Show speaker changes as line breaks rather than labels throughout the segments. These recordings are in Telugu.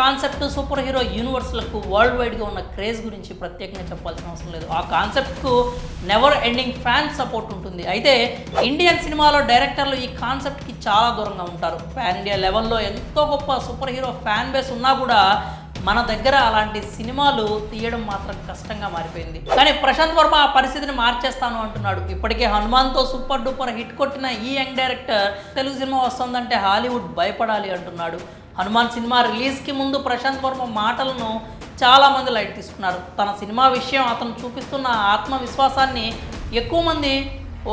కాన్సెప్ట్ సూపర్ హీరో యూనివర్స్లకు వరల్డ్ వైడ్గా ఉన్న క్రేజ్ గురించి ప్రత్యేకంగా చెప్పాల్సిన అవసరం లేదు. ఆ కాన్సెప్ట్కు నెవర్ ఎండింగ్ ఫ్యాన్ సపోర్ట్ ఉంటుంది. అయితే ఇండియన్ సినిమాలో డైరెక్టర్లు ఈ కాన్సెప్ట్కి చాలా దూరంగా ఉంటారు. పాన్ ఇండియా లెవెల్లో ఎంతో గొప్ప సూపర్ హీరో ఫ్యాన్ బేస్ ఉన్నా కూడా మన దగ్గర అలాంటి సినిమాలు తీయడం మాత్రం కష్టంగా మారిపోయింది. కానీ ప్రశాంత్ వర్మ ఆ పరిస్థితిని మార్చేస్తాను అంటున్నాడు. ఇప్పటికే హనుమాన్తో సూపర్ డూపర్ హిట్ కొట్టిన ఈ యంగ్ డైరెక్టర్ తెలుగు సినిమా వస్తుందంటే హాలీవుడ్ భయపడాలి అంటున్నాడు. హనుమాన్ సినిమా రిలీజ్కి ముందు ప్రశాంత్ వర్మ మాటలను చాలామంది లైట్ తీసుకున్నారు. తన సినిమా విషయం అతను చూపిస్తున్న ఆత్మవిశ్వాసాన్ని ఎక్కువ మంది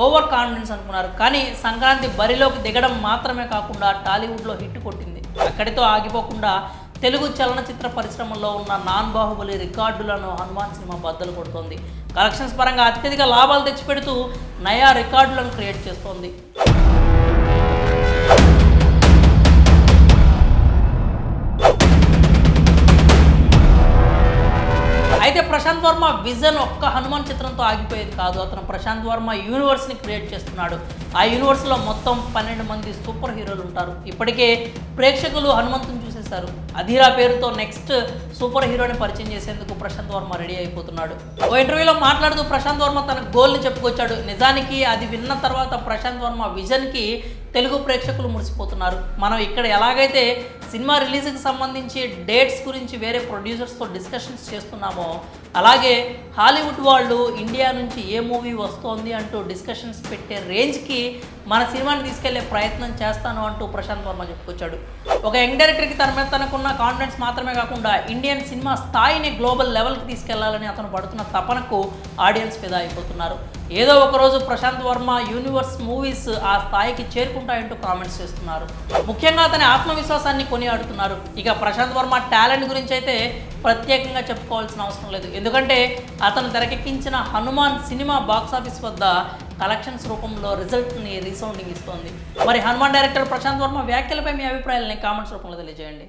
ఓవర్ కాన్ఫిడెన్స్ అనుకున్నారు. కానీ సంక్రాంతి బరిలోకి దిగడం మాత్రమే కాకుండా టాలీవుడ్లో హిట్ కొట్టింది. అక్కడితో ఆగిపోకుండా తెలుగు చలనచిత్ర పరిశ్రమలో ఉన్న నాన్ బాహుబలి రికార్డులను హనుమాన్ సినిమా బద్దలు కొడుతోంది. కలెక్షన్స్ పరంగా అత్యధిక లాభాలు తెచ్చిపెడుతూ నయా రికార్డులను క్రియేట్ చేస్తోంది. అయితే ప్రశాంత్ వర్మ విజన్ ఒక్క హనుమాన్ చిత్రంతో ఆగిపోయేది కాదు. అతను ప్రశాంత్ వర్మ యూనివర్స్ని క్రియేట్ చేస్తున్నాడు. ఆ యూనివర్స్లో మొత్తం 12 మంది సూపర్ హీరోలు ఉంటారు. ఇప్పటికే ప్రేక్షకులు హనుమంతుని చూసేశారు. అధీరా పేరుతో నెక్స్ట్ సూపర్ హీరోని పరిచయం చేసేందుకు ప్రశాంత్ వర్మ రెడీ అయిపోతున్నాడు. ఓ ఇంటర్వ్యూలో మాట్లాడుతూ ప్రశాంత్ వర్మ తన గోల్ని చెప్పుకొచ్చాడు. నిజానికి అది విన్న తర్వాత ప్రశాంత్ వర్మ విజన్కి తెలుగు ప్రేక్షకులు మురిసిపోతున్నారు. మనం ఇక్కడ ఎలాగైతే సినిమా రిలీజ్కి సంబంధించి డేట్స్ గురించి వేరే ప్రొడ్యూసర్స్తో డిస్కషన్స్ చేస్తున్నామో అలాగే హాలీవుడ్ వాళ్ళు ఇండియా నుంచి ఏ మూవీ వస్తోంది అంటూ డిస్కషన్స్ పెట్టే రేంజ్కి మన సినిమాని తీసుకెళ్లే ప్రయత్నం చేస్తాను అంటూ ప్రశాంత్ వర్మ చెప్పుకొచ్చాడు. ఒక యంగ్ డైరెక్టర్కి తన మీద తనకున్న కాన్ఫిడెన్స్ మాత్రమే కాకుండా ఇండియన్ సినిమా స్థాయిని గ్లోబల్ లెవెల్కి తీసుకెళ్లాలని అతను పడుతున్న తపనకు ఆడియన్స్ ఫిదా అయిపోతున్నారు. ఏదో ఒకరోజు ప్రశాంత్ వర్మ యూనివర్స్ మూవీస్ ఆ స్థాయికి చేరుకుంటాయంటూ కామెంట్స్ చేస్తున్నారు. ముఖ్యంగా అతని ఆత్మవిశ్వాసాన్ని కొనియాడుతున్నారు. ఇక ప్రశాంత్ వర్మ టాలెంట్ గురించి అయితే ప్రత్యేకంగా చెప్పుకోవాల్సిన అవసరం లేదు. ఎందుకంటే అతను తెరకెక్కించిన హనుమాన్ సినిమా బాక్సాఫీస్ వద్ద కలెక్షన్స్ రూపంలో రిజల్ట్ని రీసౌండింగ్ ఇస్తోంది. మరి హనుమాన్ డైరెక్టర్ ప్రశాంత్ వర్మ వ్యాఖ్యలపై మీ అభిప్రాయాలని కామెంట్స్ రూపంలో తెలియజేయండి.